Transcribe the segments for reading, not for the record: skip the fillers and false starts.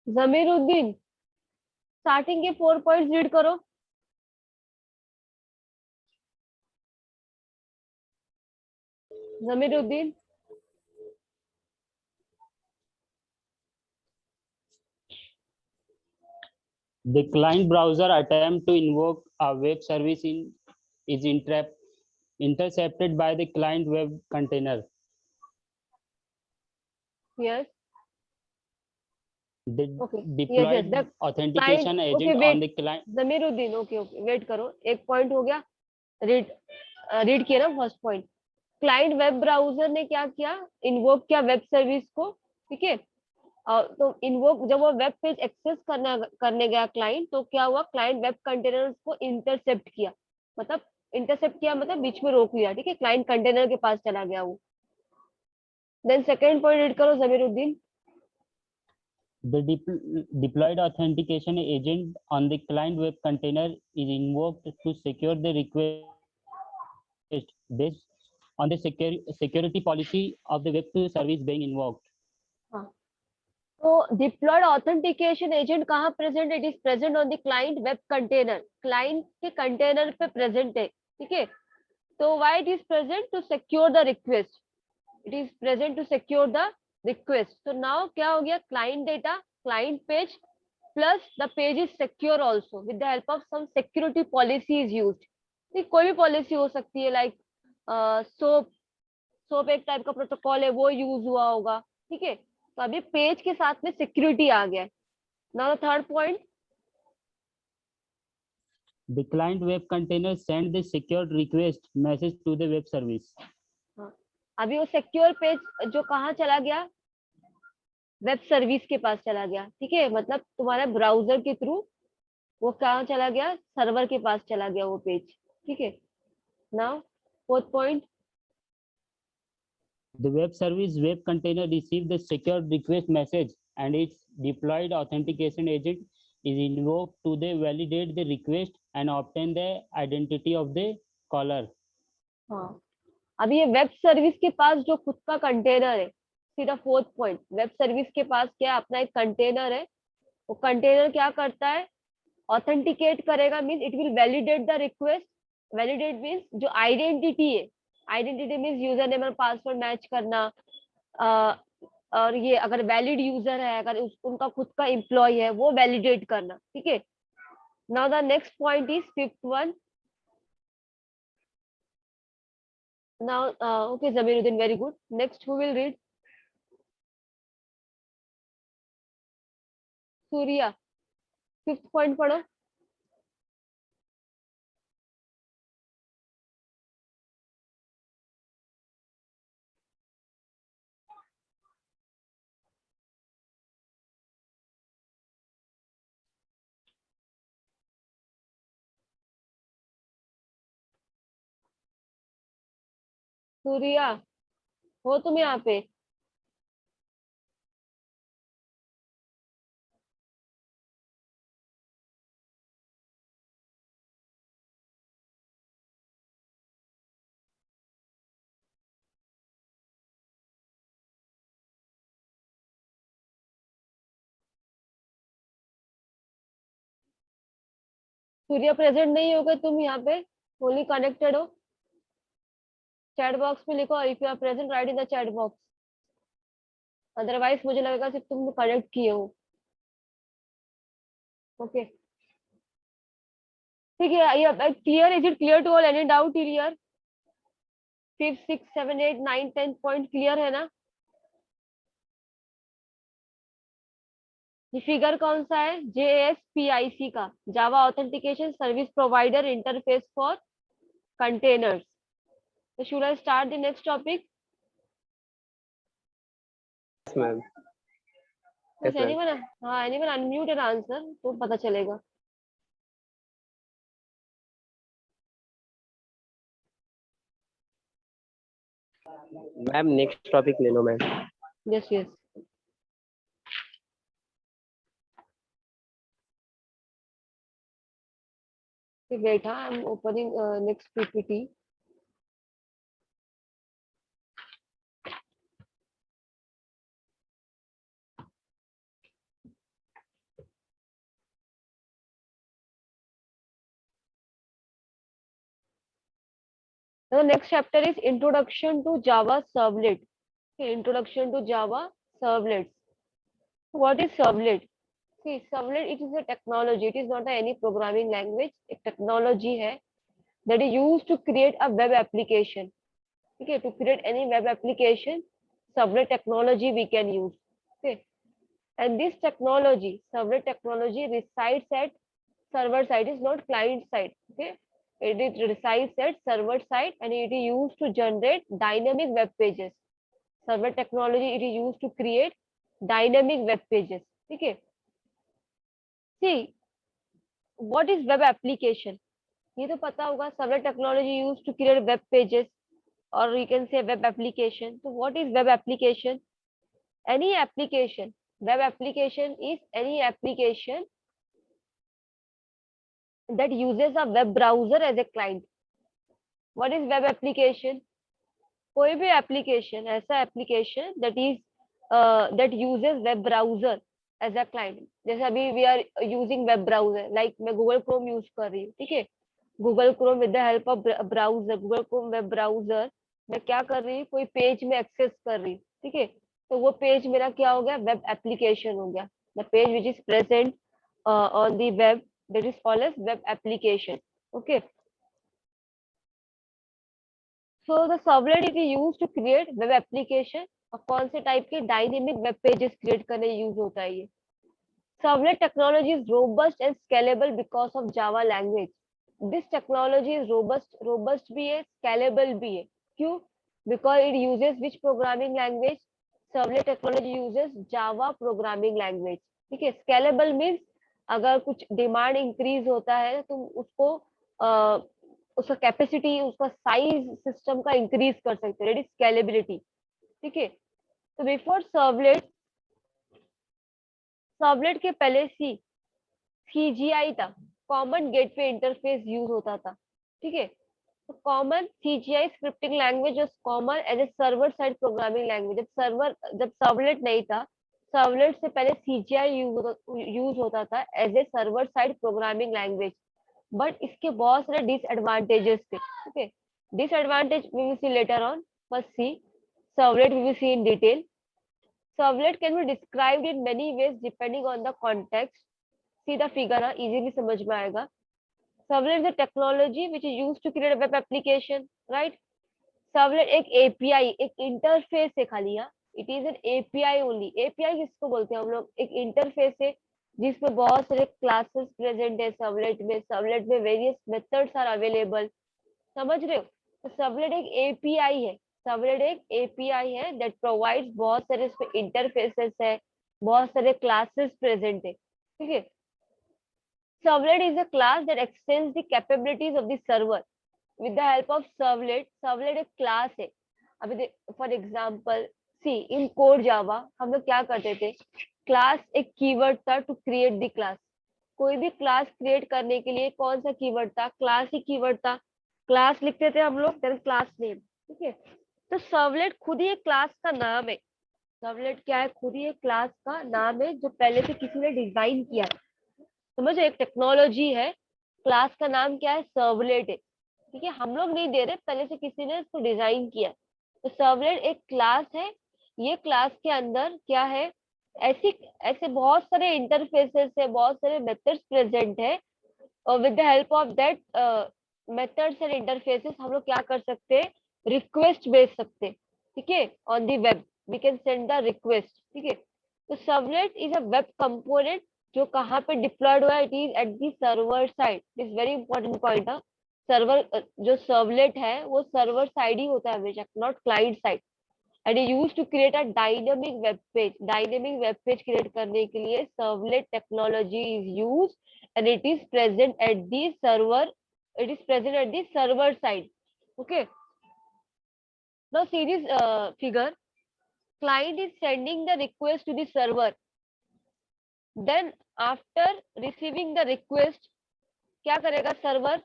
Jamiruddin, starting के 4 points read करो। Jamiruddin, The client browser attempt to invoke a web service is intercepted by the client web container. yes, The okay, deployed yes, the authentication client, agent okay, on wait, the client. Zamiruddin, okay okay, wait करो, एक point हो गया, read read किया ना first point. Client web browser ने क्या किया, invoke किया वेब सर्विस को, ठीक है। तो इन्वोक, जब वो वेब पेज एक्सेस करने गया क्लाइंट, तो क्या हुआ, क्लाइंट वेब कंटेनर को इंटरसेप्ट किया, मतलब इंटरसेप्ट किया मतलब बीच में रोक लिया, ठीक है, क्लाइंट कंटेनर के पास चला गया वो। देन सेकंड पॉइंट रीड करो Jamiruddin. The deployed authentication agent on the client web container is invoked to secure the request based on the security policy of the web service being invoked. हाँ, तो deployed authentication agent कहाँ present है, it is present on the client web container, client के container पे present है, ठीक है। तो why it is present, to secure the request, it is present to secure the request. तो नाउ क्या हो गया, client data, client page plus the page is secure also with the help of some security policy is used. कोई भी policy हो सकती है, like soap, soap एक टाइप का प्रोटोकॉल है, वो यूज हुआ होगा, ठीक है। तो अभी पेज के साथ में सिक्योरिटी आ गया है। Now third point, The client web container send the secured request message to the web service. अभी वो सिक्योर पेज जो कहाँ चला गया, वेब सर्विस के पास चला गया, ठीक है, मतलब तुम्हारे ब्राउजर के थ्रू वो कहाँ चला गया, सर्वर के पास चला गया वो पेज, ठीक है। Now fourth point, The web service web container receives the secured request message and its deployed authentication agent is invoked to validate the request and obtain the identity of the caller. हाँ, अभी ये web service के पास जो खुद का container है, सीधा fourth point, web service के पास क्या अपना एक कंटेनर है, वो कंटेनर क्या करता है, ऑथेंटिकेट करेगा, means it will validate the request. Validate means जो आइडेंटिटी है, आइडेंटिटी मींस यूजर नेम और पासवर्ड मैच करना, और ये अगर वैलिड यूजर है, अगर उनका खुद का एम्प्लॉय है, वो वैलिडेट करना, ठीक है। Now the next point is fifth one. Now okay Zamiruddin, very good, next who will read, Surya, fifth point पढ़ो। सूर्या, हो तुम यहाँ पे? सूर्या प्रेजेंट नहीं होगा तुम यहाँ पे, ओनली कनेक्टेड हो। चैट बॉक्स में लिखो, if you are present right in the chat box, otherwise मुझे लगेगा सिर्फ तुम कनेक्ट किए हो। ओके, ठीक है, ये clear, is it clear to all, any doubt clear? Fifth, six, seven, eight, nine, 10 point clear है ना? ये फिगर कौन सा है, JSPIC का, Java authentication service provider interface for containers. तो should I start the next topic? Yes, ma'am. Yes, ma'am. Anyone, हाँ anyone unmute and answer, तो पता चलेगा। मैम नेक्स्ट टॉपिक ले लो मैम। यस यस, बेटा I am opening next PPT। The next chapter is Introduction to Java Servlet. Okay, Introduction to Java Servlets. What is servlet? See, servlet, it is a technology. It is not any programming language. A technology है that is used to create a web application. Okay, to create any web application, servlet technology we can use. Okay, and this technology, servlet technology, resides at server side. Is not client side. Okay, it resides at server side and it is used to generate dynamic web pages. Server technology, it is used to create dynamic web pages. Okay, see, what is web application? ये तो पता होगा, server technology used to create web pages, or you can say web application. So what is web application? Any application. Web application is any application that uses a web browser as a client. What is web application? कोई भी application, ऐसा application that is that uses web browser as a client. जैसे अभी we are using web browser, like मैं Google Chrome use कर रही हूँ, ठीक है? Google Chrome with the help of browser, Google Chrome web browser, मैं क्या कर रही हूँ, कोई पेज में एक्सेस कर रही हूँ, ठीक है? तो वो पेज मेरा क्या हो गया, वेब एप्लीकेशन हो गया. The page which is present on the web, that is called as web application. Okay. So the servlet is used to create web application. और कौन से टाइप के डायनेमिक वेब पेजेस क्रिएट करने use होता है ये. Servlet technology is robust and scalable because of Java language. This technology is robust भी है, scalable भी है. क्यों? Because it uses which programming language? Servlet technology uses Java programming language. ठीक है. Scalable means अगर कुछ डिमांड इंक्रीज होता है तो उसको उसका कैपेसिटी, उसका साइज सिस्टम का इंक्रीज कर सकते हैं. स्केलेबिलिटी. ठीक है. तो बिफोर सर्वलेट के पहले सीजीआई था, कॉमन गेटवे इंटरफेस यूज होता था. ठीक है. तो common CGI scripting language was common as a server side programming language. जब सर्वलेट नहीं था, सर्वलेट से पहले सीजीआई यूज होता था as a server side programming language. But इसके बहुत सारे डिसएडवांटेजेस थे. ठीक है. Disadvantage we will see later on. First see servlet we will see in detail. Servlet can be described in many ways depending on the context. See the figure, easily समझ में आएगा. Servlet is a technology which is used to create a web application, right? Servlet एक API, एक interface है खाली. It is an API only. API किसको बोलते हैं हम लोग? एक इंटरफेस है जिसमें बहुत सारे क्लासेस प्रेजेंट है. सर्वलेट में वेरियस मेथड्स आर अवेलेबल. समझ रहे हो? तो सर्वलेट एक API है. सर्वलेट एक API है दैट प्रोवाइड्स बहुत सारे इसमें इंटरफेसेस है, बहुत सारे क्लासेस प्रेजेंट है. ठीक है. Servlet is a class that extends the capabilities of the server with the help of servlet. Servlet एक क्लास है. अभी for example see in code Java हम लोग क्या करते थे, क्लास एक कीवर्ड था टू क्रिएट द क्लास. कोई भी क्लास क्रिएट करने के लिए कौन सा कीवर्ड था? क्लास ही कीवर्ड था. क्लास लिखते थे हम लोग, देन क्लास नेम. ठीक है. तो सर्वलेट खुद ही एक क्लास का नाम है. सर्वलेट क्या है? खुद ही एक क्लास का नाम है जो पहले से किसी ने डिजाइन किया. समझो, एक टेक्नोलॉजी है, क्लास का नाम क्या है? सर्वलेट है. ठीक है. हम लोग नहीं दे रहे, पहले से किसी ने इसको डिजाइन किया. तो सर्वलेट एक क्लास है. ये क्लास के अंदर क्या है? ऐसे बहुत सारे इंटरफेसेस है, बहुत सारे मेथड्स प्रेजेंट है. और with the help of that methods and interfaces हम लोग क्या कर सकते हैं? रिक्वेस्ट भेज सकते. ठीक है. On the web we can send the request. ठीक है. तो servlet is a web component जो कहाँ पे डिप्लॉयड हुआ है? It is at the server side. Is very important point. Server जो सर्वलेट है वो सर्वर साइड ही होता है हमेशा, not client side. And use to create a dynamic web page. Dynamic web page create करने के लिए servlet technology is use and it is present at the server. It is present at the server side. Okay. Now see this figure. Client is sending the request to the server. Then after receiving the request, क्या करेगा server?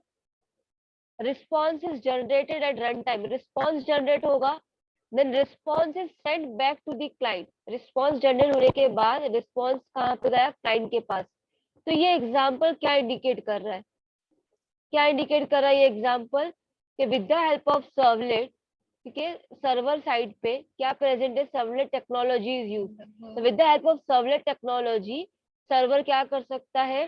Response is generated at runtime. Response generate होगा. Then response is sent back to the client. Response generate होने के बाद response कहाँ पे गया? Client के पास. तो ये एग्जाम्पल क्या इंडिकेट कर रहा है? क्या इंडिकेट कर रहा है ये एग्जाम्पल? कि with the help of servlet, ठीक है, सर्वर साइड पे क्या प्रेजेंट है, सर्वलेट टेक्नोलॉजी इज यूज। तो with the help of servlet technology server क्या कर सकता है,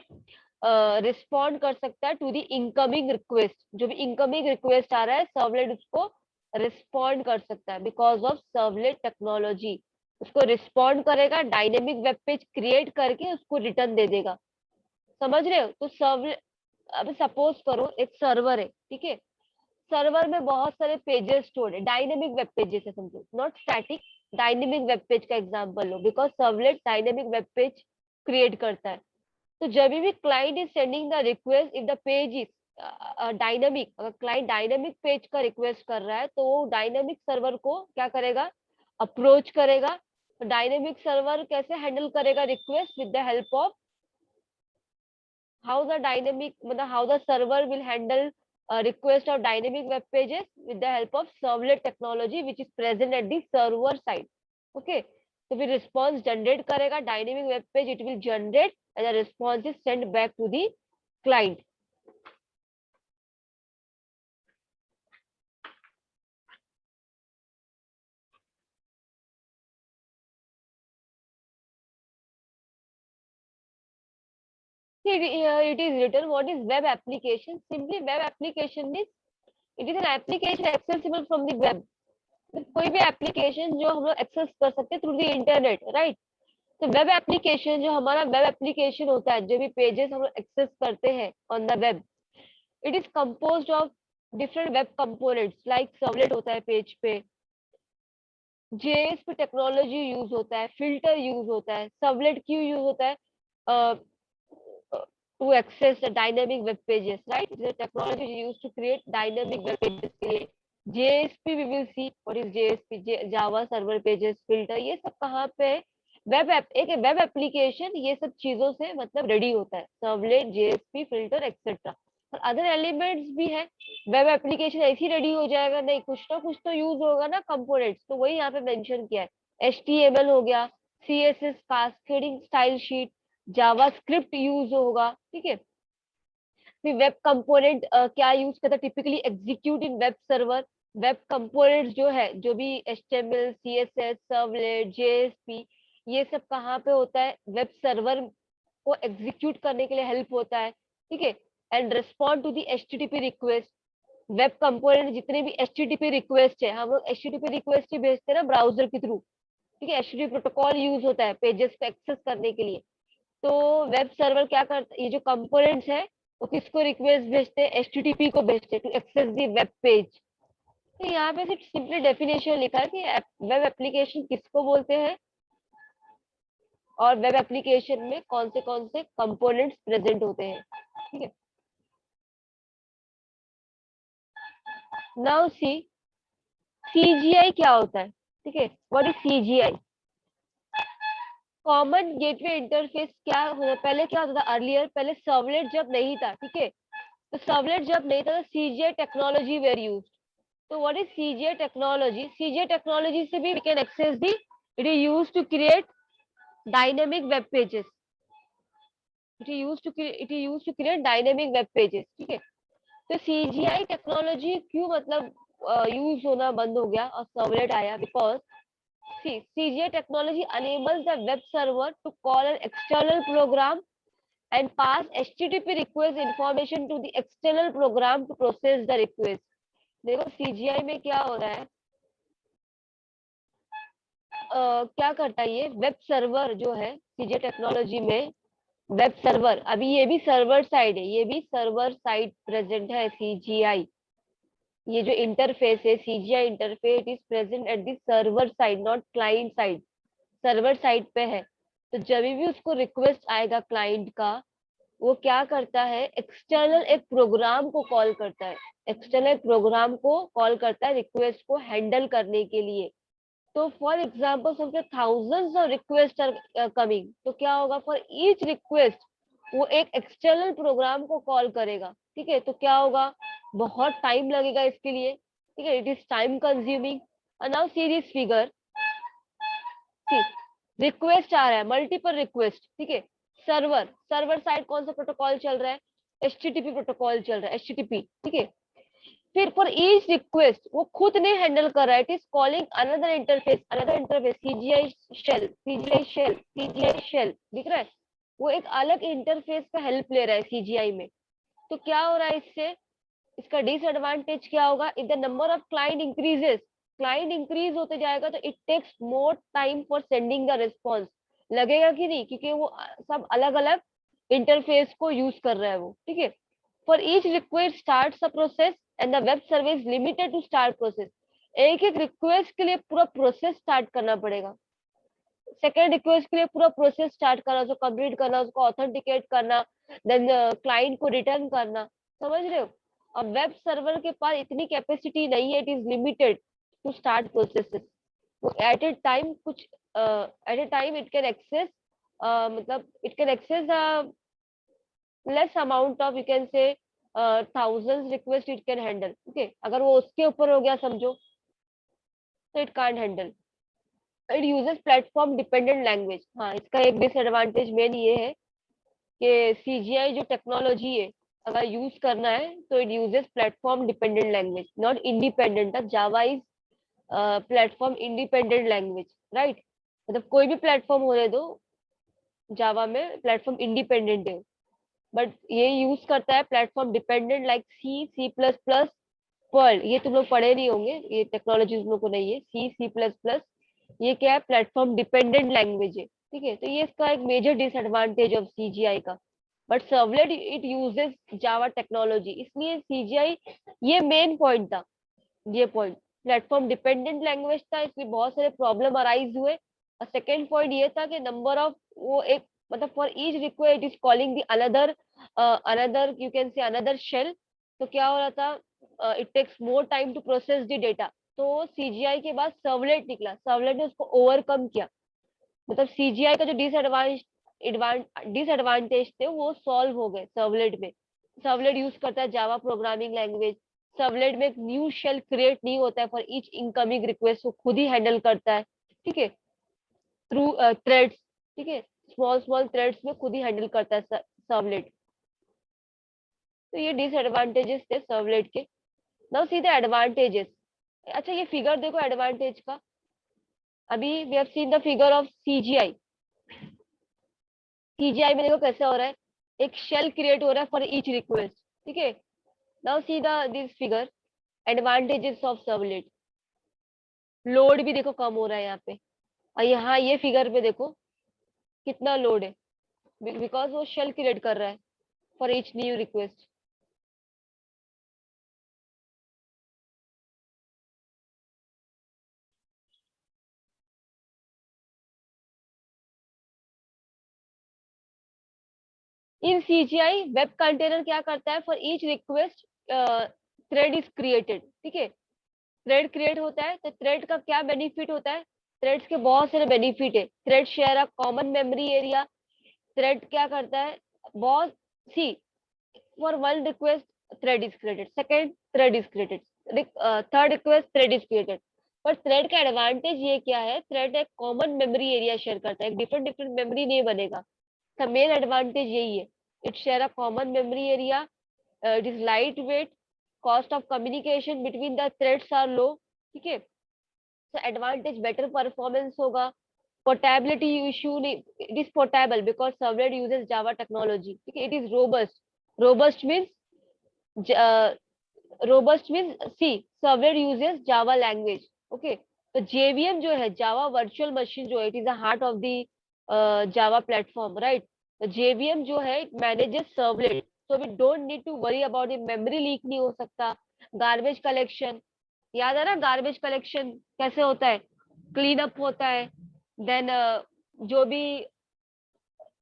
रिस्पॉन्ड कर सकता है टू द इनकमिंग रिक्वेस्ट। जो भी इनकमिंग रिक्वेस्ट आ रहा है सर्वलेट उसको रिस्पॉन्ड कर सकता है बिकॉज ऑफ सर्वलेट टेक्नोलॉजी। उसको रिस्पॉन्ड करेगा, डायनेमिक वेब पेज क्रिएट करके उसको रिटर्न दे देगा। समझ रहे हो? तो सर्वलेट, अब सपोज करो एक सर्वर है, ठीक है, सर्वर में बहुत सारे पेजेस स्टोर्ड है, डायनेमिक वेब पेजेस है समझो, not static, dynamic web page का एग्जांपल लो, because servlet dynamic web page create करता है। तो जब भी client is sending the request, if the page is dynamic, अगर क्लाइंट डायनेमिक पेज का रिक्वेस्ट कर रहा है तो वो डायनेमिक सर्वर को क्या करेगा, अप्रोच करेगा। तो डायनेमिक सर्वर कैसे हैंडल करेगा request, with the help of how the dynamic, मतलब how the server will handle request of dynamic web pages with the help of servlet technology which is present at the server side. Okay, तो फिर response generate करेगा dynamic web page, it will generate and the response is sent back to the client. It is written what is web application. Simply web application is, it is an application accessible from the web. कोई भी application जो हम लोग access कर सकते हैं through the internet, right. तो web application, जो हमारा वेब एप्लीकेशन होता है, जो भी पेजेस हम लोग एक्सेस करते हैं on the web, it is composed of different web components, like servlet होता है पेज पे, जेएसपी टेक्नोलॉजी यूज होता है, फिल्टर यूज होता है, सर्वलेट क्यों यूज होता है to access the dynamic web pages, right? The technology is used to create dynamic web pages के लिए। JSP we will see what is JSP, Java Server Pages Filter, ये सब कहाँ पे वेब ऐप, एक वेब एप्लीकेशन ये सब चीजों से मतलब रेडी होता है, सर्वलेट, JSP, फिल्टर एक्सेट्रा। और अदर एलिमेंट्स भी है, वेब एप्लीकेशन ऐसे ही रेडी हो जाएगा नहीं, कुछ ना कुछ तो यूज होगा ना कंपोनेंट्स, तो वही यहाँ पे मेंशन किया है। HTML हो गया, CSS, cascading style sheet, JavaScript use होगा, ठीक है। फिर वेब कंपोनेंट क्या यूज करता है, टिपिकली एग्जीक्यूट इन वेब सर्वर। वेब कंपोनेंट्स जो है, जो भी HTML, CSS, सर्वलेट, JSP, ये सब कहाँ पे होता है, वेब सर्वर को एग्जीक्यूट करने के लिए हेल्प होता है, ठीक है। And respond to the HTTP request. Web component जितने भी HTTP रिक्वेस्ट है, हम लोग HTTP रिक्वेस्ट ही भेजते हैं ना ब्राउजर के थ्रू, ठीक है। HTTP प्रोटोकॉल यूज होता है पेजेस को एक्सेस करने के लिए। तो वेब सर्वर क्या करता है, ये जो कंपोनेंट्स है वो किसको रिक्वेस्ट भेजते हैं, HTTP को भेजते हैं to access the web page. तो यहाँ पे सिर्फ सिंपली डेफिनेशन लिखा है कि वेब एप्लीकेशन किसको बोलते हैं और वेब एप्लीकेशन में कौन से कंपोनेंट्स प्रेजेंट होते हैं, ठीक है। नाउ सी CGI क्या होता है, ठीक है। What is CGI? Common gateway interface क्या होता, पहले क्या होता था अर्लियर, पहले सर्वलेट जब नहीं था, ठीक है, तो सर्वलेट जब नहीं था तो CGI टेक्नोलॉजी वेर यूज्ड। तो what is CGI technology? CGI technology से भी we can access the, it is used to create dynamic web pages, it is used to create dynamic web pages, ठीक है। तो CGI टेक्नोलॉजी क्यों मतलब use होना बंद हो गया और सर्वलेट आया, because CGI technology enables the web server to call an external program and pass HTTP request information to the external program to process the request. देखो CGI में क्या हो रहा है, क्या करता है ये वेब सर्वर जो है CGI टेक्नोलॉजी में, वेब सर्वर, अभी ये भी सर्वर साइड है, ये भी सर्वर साइड प्रेजेंट है CGI। ये जो इंटरफेस है CGI interface is present at the server side, not client side, server side पे है। तो जब भी उसको रिक्वेस्ट आएगा क्लाइंट का, वो क्या करता है, एक्सटर्नल एक प्रोग्राम को कॉल करता है, एक्सटर्नल प्रोग्राम को कॉल करता है रिक्वेस्ट को हैंडल करने के लिए। तो फॉर एग्जाम्पल समझो thousands of request are coming, तो क्या होगा, फॉर ईच रिक्वेस्ट वो एक एक्सटर्नल प्रोग्राम को कॉल करेगा, ठीक है। तो क्या होगा, बहुत टाइम लगेगा इसके लिए, ठीक है, it is time consuming. Now see this figure, request आ रहा है, मल्टीपल रिक्वेस्ट, ठीक है। सर्वर साइड कौन सा प्रोटोकॉल चल रहा है, HTTP प्रोटोकॉल चल रहा है, HTTP, ठीक है। फिर फॉर ईच रिक्वेस्ट वो खुद नहीं हैंडल कर रहा है, it is calling another interface, CGI shell दिख रहा है, वो एक अलग इंटरफेस का हेल्प ले रहा है सीजीआई में। तो क्या हो रहा है इससे, इसका डिसएडवांटेज क्या होगा, if the number of client increase होते जाएगा तो it takes more time for sending the response, लगेगा कि नहीं, क्योंकि वो सब अलग अलग इंटरफेस को यूज कर रहा है वो, ठीक है। For each request start a process and the web service limited to start process, एक एक रिक्वेस्ट के लिए पूरा प्रोसेस स्टार्ट करना पड़ेगा, सेकेंड रिक्वेस्ट के लिए पूरा प्रोसेस स्टार्ट करना, उसको कंप्लीट करना, उसको ऑथेंटिकेट करना, देन क्लाइंट को रिटर्न करना, समझ रहे हो। अब वेब सर्वर के पास इतनी कैपेसिटी नहीं है, it is limited to start processes, वो एट ए टाइम कुछ at a time it can access, मतलब it can access less amount of, you can say thousands request it can handle, okay. अगर वो उसके ऊपर हो गया समझो तो it can't handle. It uses platform dependent language, हाँ इसका एक डिसएडवांटेज मेन ये है कि सीजीआई जो टेक्नोलॉजी है अगर यूज करना है तो it uses platform dependent language, not independent. Java is platform independent language, right, मतलब कोई भी प्लेटफॉर्म होने दो, जावा में प्लेटफॉर्म इंडिपेंडेंट है, बट ये यूज करता है platform dependent like C plus plus, Perl, ये तुम लोग पढ़े नहीं होंगे, ये टेक्नोलॉजी तुम लोग को नहीं है, सी प्लस प्लस, ये क्या है, प्लेटफॉर्म डिपेंडेंट लैंग्वेज है, ठीक है। तो ये इसका एक मेजर डिसएडवांटेज ऑफ सीजीआई का, but servlet it uses Java technology, इसलिए सीजीआई, ये मेन पॉइंट था, ये पॉइंट प्लेटफॉर्म डिपेंडेंट लैंग्वेज था, इसलिए बहुत सारे प्रॉब्लम अराइज हुए। और सेकेंड पॉइंट ये था कि नंबर ऑफ, वो एक मतलब for each request it is calling the another you can say another shell, तो क्या हो रहा था, it takes more time to process the data, तो सीजीआई के बाद सर्वलेट निकला, सर्वलेट ने उसको ओवरकम किया, मतलब सीजीआई का जो डिसएडवांटेज थे वो सॉल्व हो गए सर्वलेट में। सर्वलेट यूज करता है जावा प्रोग्रामिंग लैंग्वेज, सर्वलेट में एक न्यू शेल क्रिएट नहीं होता है फॉर ईच इनकमिंग रिक्वेस्ट, वो खुद ही हैंडल करता है, ठीक है, थ्रू थ्रेड्स, ठीक है, स्मॉल स्मॉल थ्रेड्स में खुद ही हैंडल करता है सर्वलेट। तो ये डिसएडवांटेजेस थे सर्वलेट के। Now see the advantages. अच्छा ये फिगर देखो एडवांटेज का, अभी we have seen the figure of CGI, CGI में देखो कैसे हो रहा है, एक शेल क्रिएट हो रहा है फॉर ईच रिक्वेस्ट, ठीक है। Now see the this figure, advantages of servlet, load भी देखो कम हो रहा है यहाँ पे, और यहाँ ये फिगर पे देखो कितना लोड है, बिकॉज वो शेल क्रिएट कर रहा है for each new request. In CGI web container क्या करता है, for each request thread is created, ठीक है, थ्रेड क्रिएट होता है, तो थ्रेड का क्या बेनिफिट होता है, थ्रेड्स के बहुत सारे बेनिफिट है, thread share a common memory area, thread क्या करता है, बहुत सी, for one request thread is created, second thread is created, third request thread is created. पर थ्रेड का एडवांटेज ये क्या है, थ्रेड एक कॉमन मेमोरी एरिया शेयर करता है, एक डिफरेंट डिफरेंट मेमोरी नहीं बनेगा, का मेन एडवांटेज यही है, it share a common memory area, it is light weight, cost of communication between the threads are low, ठीक है। तो एडवांटेज बेटर परफॉर्मेंस होगा, पोर्टेबिलिटी इशू नहीं, it is portable because servlet uses Java technology, ठीक है, it is robust, robust means robust means see servlet uses Java language, okay. तो JVM जो है जावा वर्चुअल मशीन जो है, it is the heart of the Java platform, right. तो JVM जो है it manages servlet, so we don't need to worry about it, memory leak नहीं हो सकता, गार्बेज कलेक्शन, याद है ना गार्बेज कलेक्शन कैसे होता है, क्लीन अप होता है, देन जो भी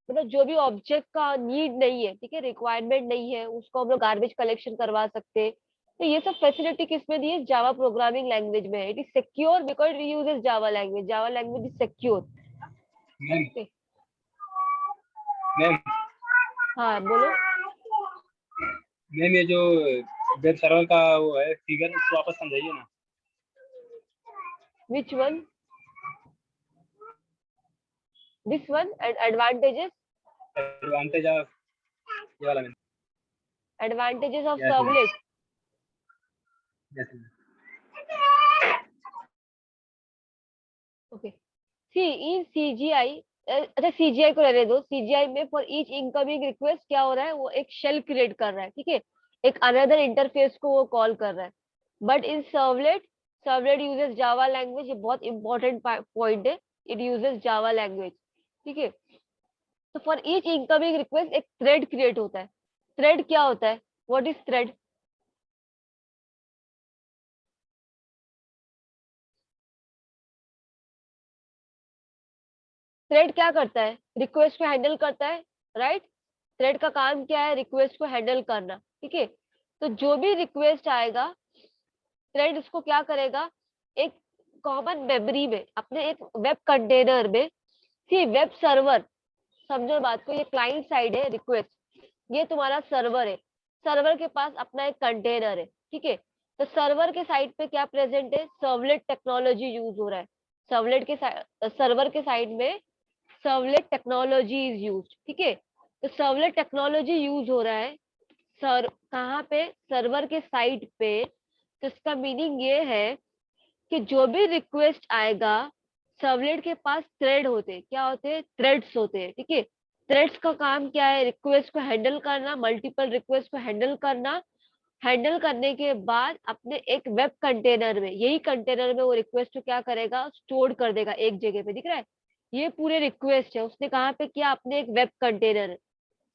मतलब जो भी ऑब्जेक्ट का नीड नहीं है, ठीक है, रिक्वायरमेंट नहीं है, उसको हम लोग गार्बेज कलेक्शन करवा सकते हैं। तो ये सब फैसिलिटी किसमें दी है, जावा प्रोग्रामिंग लैंग्वेज में है, it is secure because we use Java language, Java language is secure, ma'am okay. Ma'am हाँ बोलो। मैम ये जो वेब सर्वर का वो है फिगर, उसको वापस समझाइए ना। Which one, this one advantages, advantage of, ये वाला ma'am. Advantages of yes ma'am. Servlet, Yes, ma'am. Okay, see in CGI, अच्छा सीजीआई को रहने दो। सीजीआई में फॉर ईच इनकमिंग रिक्वेस्ट क्या हो रहा है, वो एक शेल क्रिएट कर रहा है, ठीक है, एक अनदर इंटरफेस को वो कॉल कर रहा है। But in servlet, servlet uses Java language, ये बहुत इंपॉर्टेंट पॉइंट है, इट यूजेस जावा लैंग्वेज, ठीक है। तो फॉर ईच इनकमिंग रिक्वेस्ट एक थ्रेड क्रिएट होता है। थ्रेड क्या होता है, व्हाट इज थ्रेड? थ्रेड क्या करता है, रिक्वेस्ट को हैंडल करता है, राइट। थ्रेड का काम क्या है, रिक्वेस्ट को हैंडल करना, ठीक है। तो जो भी रिक्वेस्ट आएगा, थ्रेड उसको क्या करेगा, एक कॉमन मेमोरी में, अपने एक वेब कंटेनर में, सी वेब सर्वर, समझो बात को, ये क्लाइंट साइड है रिक्वेस्ट, ये तुम्हारा सर्वर है। सर्वर के पास अपना एक कंटेनर है, ठीक है। तो सर्वर के साइड पे क्या प्रेजेंट है, सर्वलेट टेक्नोलॉजी यूज हो रहा है। सर्वलेट के सर्वर के साइड में सर्वलेट टेक्नोलॉजी इज यूज, ठीक है। तो सर्वलेट टेक्नोलॉजी यूज हो रहा है सर, कहाँ पे, सर्वर के साइड पे। तो इसका मीनिंग ये है कि जो भी रिक्वेस्ट आएगा, सर्वलेट के पास थ्रेड होते हैं, क्या होते हैं, थ्रेड्स होते हैं, ठीक है। थ्रेड्स का काम क्या है, रिक्वेस्ट को हैंडल करना, मल्टीपल रिक्वेस्ट को हैंडल करना। हैंडल करने के बाद अपने एक वेब कंटेनर में, यही कंटेनर में वो रिक्वेस्ट को क्या करेगा, स्टोर कर देगा एक जगह पे, दिख रहा है। ये पूरे रिक्वेस्ट है, उसने कहाँ पे किया, अपने एक वेब कंटेनर,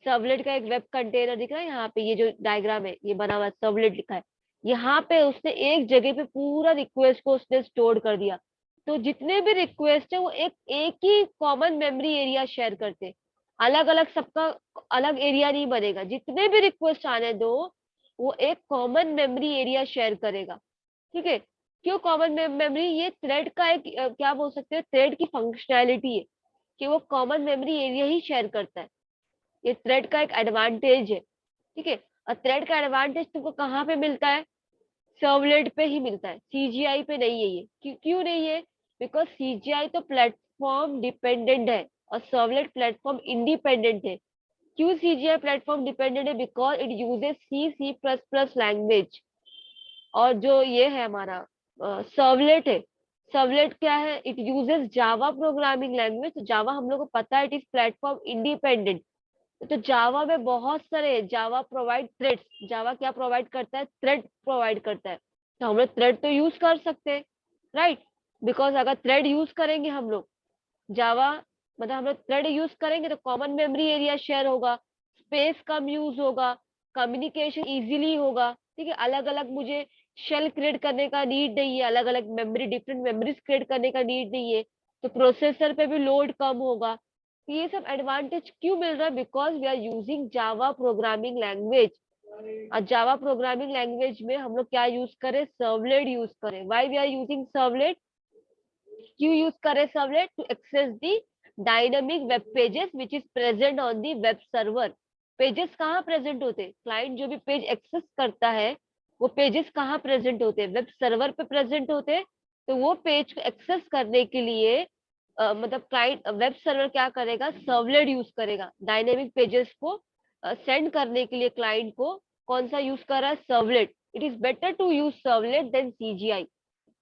सर्वलेट का एक वेब कंटेनर दिख रहा है यहाँ पे, ये जो डायग्राम है ये बना हुआ है, सर्वलेट लिखा है। यहाँ पे उसने एक जगह पे पूरा रिक्वेस्ट को उसने स्टोर कर दिया। तो जितने भी रिक्वेस्ट है वो एक एक ही कॉमन मेमोरी एरिया शेयर करते हैं। अलग अलग सबका अलग एरिया नहीं बनेगा, जितने भी रिक्वेस्ट आने दो, वो एक कॉमन मेमोरी एरिया शेयर करेगा, ठीक है। क्यों कॉमन मेमोरी, ये थ्रेड का एक क्या बोल सकते हैं, थ्रेड की फंक्शनैलिटी है कि वो कॉमन मेमोरी एरिया ही शेयर करता है। ये थ्रेड का एक एडवांटेज है, ठीक है। और थ्रेड का एडवांटेज तुमको कहाँ पे मिलता है, सर्वलेट पे ही मिलता है, सीजीआई पे नहीं है ये। क्यों नहीं है, बिकॉज सीजीआई तो प्लेटफॉर्म डिपेंडेंट है और सर्वलेट प्लेटफॉर्म इंडिपेंडेंट है। क्यों सीजीआई प्लेटफॉर्म डिपेंडेंट है, because it uses C C plus plus language. और जो ये है हमारा सर्वलेट है, सर्वलेट क्या है, it uses Java programming language. Java हम लोग को पता है, इट इज प्लेटफॉर्म इंडिपेंडेंट। तो जावा में बहुत सारे, जावा प्रोवाइड थ्रेड्स, जावा क्या प्रोवाइड करता है, थ्रेड प्रोवाइड करता है। तो हम लोग थ्रेड तो यूज कर सकते हैं, राइट। बिकॉज अगर थ्रेड यूज करेंगे हम लोग, जावा मतलब हम लोग थ्रेड यूज करेंगे तो कॉमन मेमोरी एरिया शेयर होगा, स्पेस कम यूज होगा, कम्युनिकेशन इजीली होगा, ठीक है। अलग अलग मुझे शेल क्रिएट करने का नीड नहीं है, अलग अलग मेमोरी, डिफरेंट मेमोरीज क्रिएट करने का नीड नहीं है। तो प्रोसेसर पे भी लोड कम होगा। तो ये सब एडवांटेज क्यों मिल रहा है, because we are using Java programming language. और जावा प्रोग्रामिंग लैंग्वेज में हम लोग क्या यूज करें, सर्वलेट यूज करें। Why we are using servlet, क्यों यूज करें servlet, to access the dynamic web pages which is present on the web server. Pages कहाँ प्रेजेंट होते हैं, क्लाइंट जो भी पेज एक्सेस करता है, वो पेजेस कहाँ प्रेजेंट होते हैं, वेब सर्वर पे प्रेजेंट होते हैं। तो वो पेज को एक्सेस करने के लिए मतलब क्लाइंट वेब सर्वर क्या करेगा, सर्वलेट यूज करेगा डायनेमिक पेजेस को सेंड करने के लिए। क्लाइंट को कौन सा यूज कर रहा है, servlet. It is better to use servlet than CGI,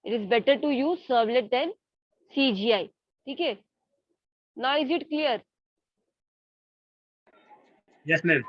it is better to use servlet than CGI, ठीक है। Now is it clear? Yes, ma'am.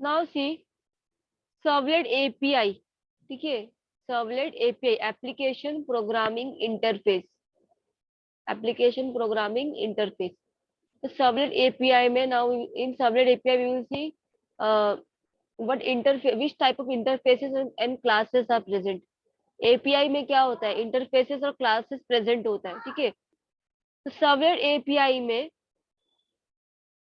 Now see servlet API, ठीक है, servlet API application programming interface, application programming interface. तो servlet API में now in servlet API we will see what interface which type of interfaces and classes are present। API में क्या होता है, interfaces और classes present होता है, ठीक है। तो सर्वलेट एपीआई में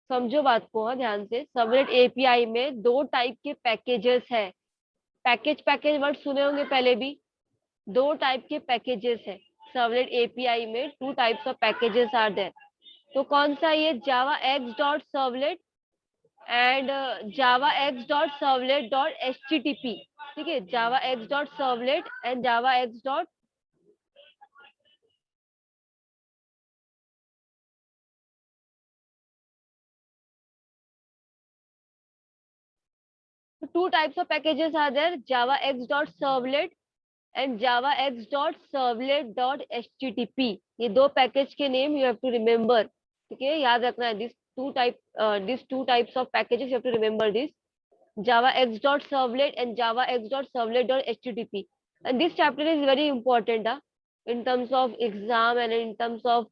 समझो बात को, हाँ ध्यान से, सर्वलेट एपीआई में दो टाइप के पैकेजेस है। पैकेज पैकेज वर्ड सुने होंगे पहले भी। दो टाइप के पैकेजेस है सर्वलेट एपीआई में, two types of packages are there. तो कौन सा, ये Java X dot servlet and Java X dot servlet dot HTTP, ठीक है, Java X dot servlet and Java X dot, two types of packages are there, java x dot servlet and java x dot servlet dot http। ये दो package के name you have to remember, ठीक है, याद रखना है। This two types of packages you have to remember this, java x dot servlet and java x dot servlet dot http। and this chapter is very important in terms of exam and in terms of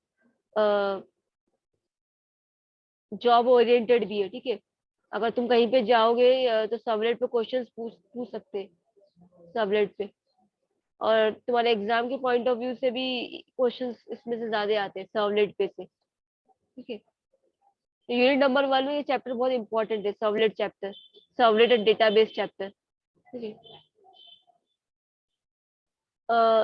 job oriented भी है, ठीक है। अगर तुम कहीं पे जाओगे तो सर्वलेट पे क्वेश्चंस पूछ पूछ सकते हैं सर्वलेट पे, और तुम्हारे एग्जाम के पॉइंट ऑफ व्यू से भी क्वेश्चंस इसमें से ज्यादा आते हैं सर्वलेट पे से, ठीक है। तो यूनिट नंबर 1 में ये चैप्टर बहुत इंपॉर्टेंट है, servlet chapter, servlet and database chapter, ठीक है।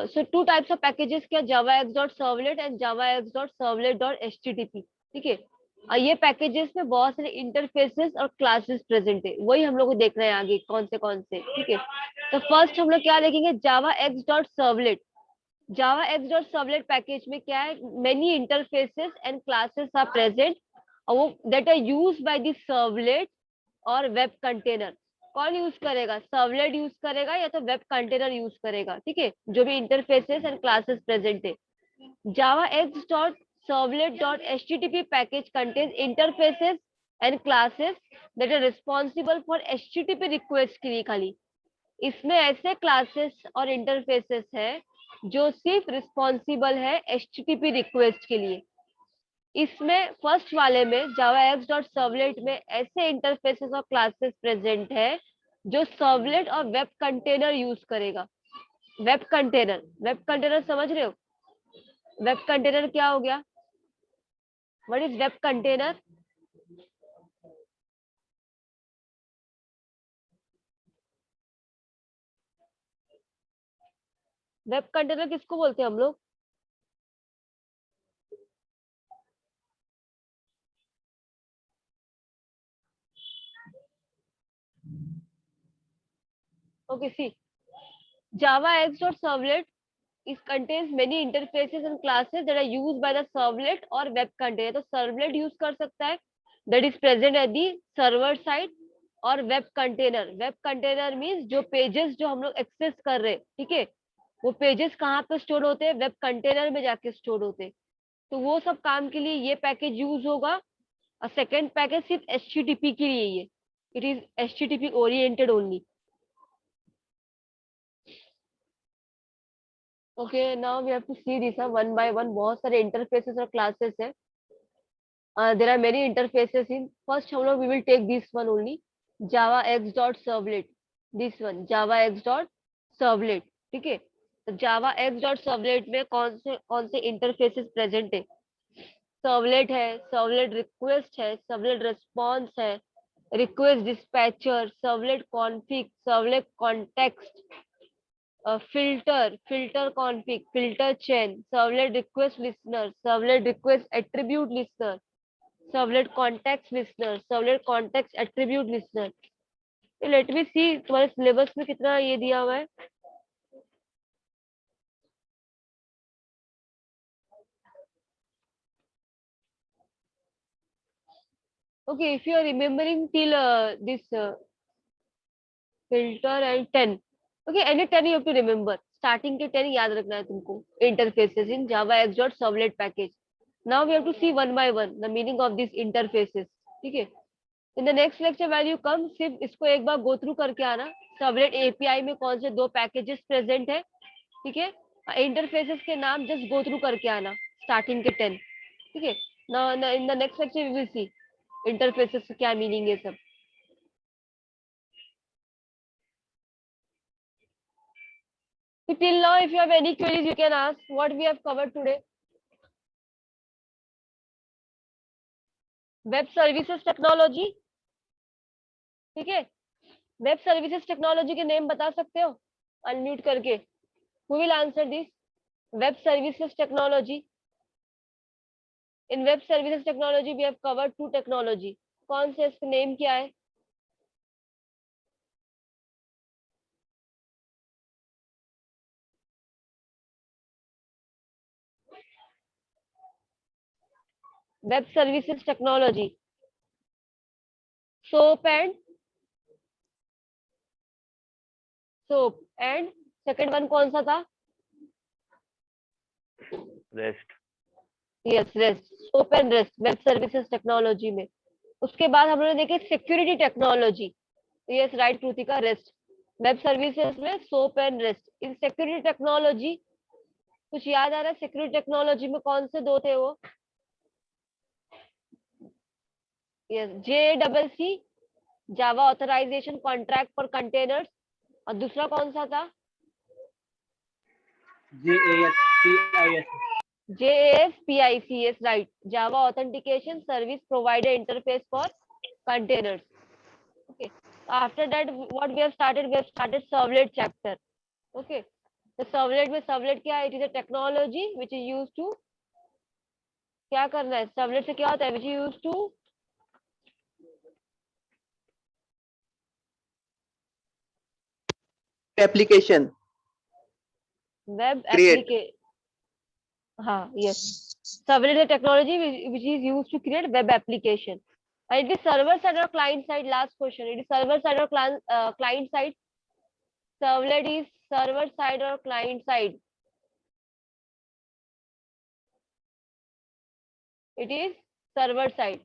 सो टू टाइप्स ऑफ पैकेजेस, क्या, जावा X dot servlet and Java X dot servlet dot HTTP, ठीक है। ये पैकेजेस में बहुत सारे इंटरफेसेस और क्लासेस प्रेजेंट है, वही हम लोग को देख रहे हैं आगे कौन से, ठीक है। तो फर्स्ट हम लोग क्या देखेंगे, Java X dot servlet. Java X dot servlet package में क्या है, many interfaces and classes are present, और वो that are used by the servlet और वेब कंटेनर। कौन यूज करेगा, सर्वलेट यूज करेगा या तो वेब कंटेनर यूज करेगा, ठीक है, जो भी इंटरफेसेस एंड क्लासेस प्रेजेंट है। Java X dot servlet dot HTTP package contains interfaces and classes that are responsible for HTTP request के लिए खाली। इसमें ऐसे क्लासेस और इंटरफेसेस है जो सिर्फ रिस्पॉन्सिबल है HTTP रिक्वेस्ट के लिए। इसमें फर्स्ट वाले में Java X dot servlet में ऐसे इंटरफेसेस और क्लासेस प्रेजेंट है जो सर्वलेट और वेब कंटेनर यूज करेगा। वेब कंटेनर समझ रहे हो, वेब कंटेनर क्या हो गया, what is web container? Web container किसको बोलते हैं हम लोग? Okay, C Java X dot servlet is contains many interfaces and classes that are used by the servlet or web container। तो servlet यूज कर सकता है, that is present at the server side, और वेब कंटेनर मीन्स जो pages जो हम लोग access कर रहे हैं, ठीक है, वो पेजेस कहाँ पे स्टोर होते हैं, वेब कंटेनर में जाके स्टोर होते हैं। तो वो सब काम के लिए ये पैकेज यूज होगा। और सेकेंड पैकेज सिर्फ HTTP के लिए, ये it is HTTP oriented only. Okay, now we have to see this one by one. बहुत सारे इंटरफेसेस और क्लासेस है, there are many interfaces in, first हम लोग we will take this one only, Java X dot servlet, this one Java X dot servlet, ठीक है। तो जावा X dot servlet में कौन से इंटरफेसेस प्रेजेंट है, सर्वलेट है, सर्वलेट रिक्वेस्ट है, सर्वलेट रिस्पॉन्स है, request dispatcher, servlet config, servlet context, filter config, filter chain, servlet request listener, servlet request attribute listener, servlet context listener, servlet context attribute listener. Let me see तुम्हारे syllabus में कितना ये दिया हुआ है। Okay, if you are remembering till this filter and 10, okay, any 10 you have to remember, starting के 10 याद रखना है तुमको, interfaces in Java X dot servlet package। Now we have to see one by one the meaning of these interfaces, ठीक है। इन the next lecture when you come, सिर्फ इसको एक बार गो थ्रू करके आना। सर्वलेट एपीआई में कौन से 2 पैकेजेस प्रेजेंट है, ठीक है। इंटरफेसेस के नाम जस्ट गो थ्रू करके आना, स्टार्टिंग के 10, ठीक है। ना in the next lecture we will see interfaces का क्या मीनिंग है सब। So till now, if you have any queries, you can ask what we have covered today. Web services technology, ठीक है। वेब सर्विसेज टेक्नोलॉजी के name बता सकते हो अनम्यूट करके? Who will answer this? Web services technology. In web services technology, we have covered 2 technology. कौन से, इसका नेम क्या है? Web services technology. SOAP and SOAP and second one कौन सा था? Rest. Yes, rest. SOAP and REST web services technology में। उसके बाद हम लोग ने देखे security technology. Yes, right Kritika, rest web services में SOAP and REST। In security technology कुछ याद आ रहा है? सिक्योरिटी टेक्नोलॉजी में कौन से 2 थे वो? Yes, JAAC Java authorization contract for containers, और दूसरा कौन सा था? JASPIC, right, Java authentication service provider interface for containers. Okay, after that what we have started servlet chapter. Okay, तो सर्वलेट में सर्वलेट क्या है? It is a technology which is used to, क्या करना है सर्वलेट से, क्या होता है? Which is used to application web create application. हाँ, yes. Serverless is a technology which is used to create web application. And it is server side or client side? Last question. It is server side or client side? Servlet is server side or client side? It is server side.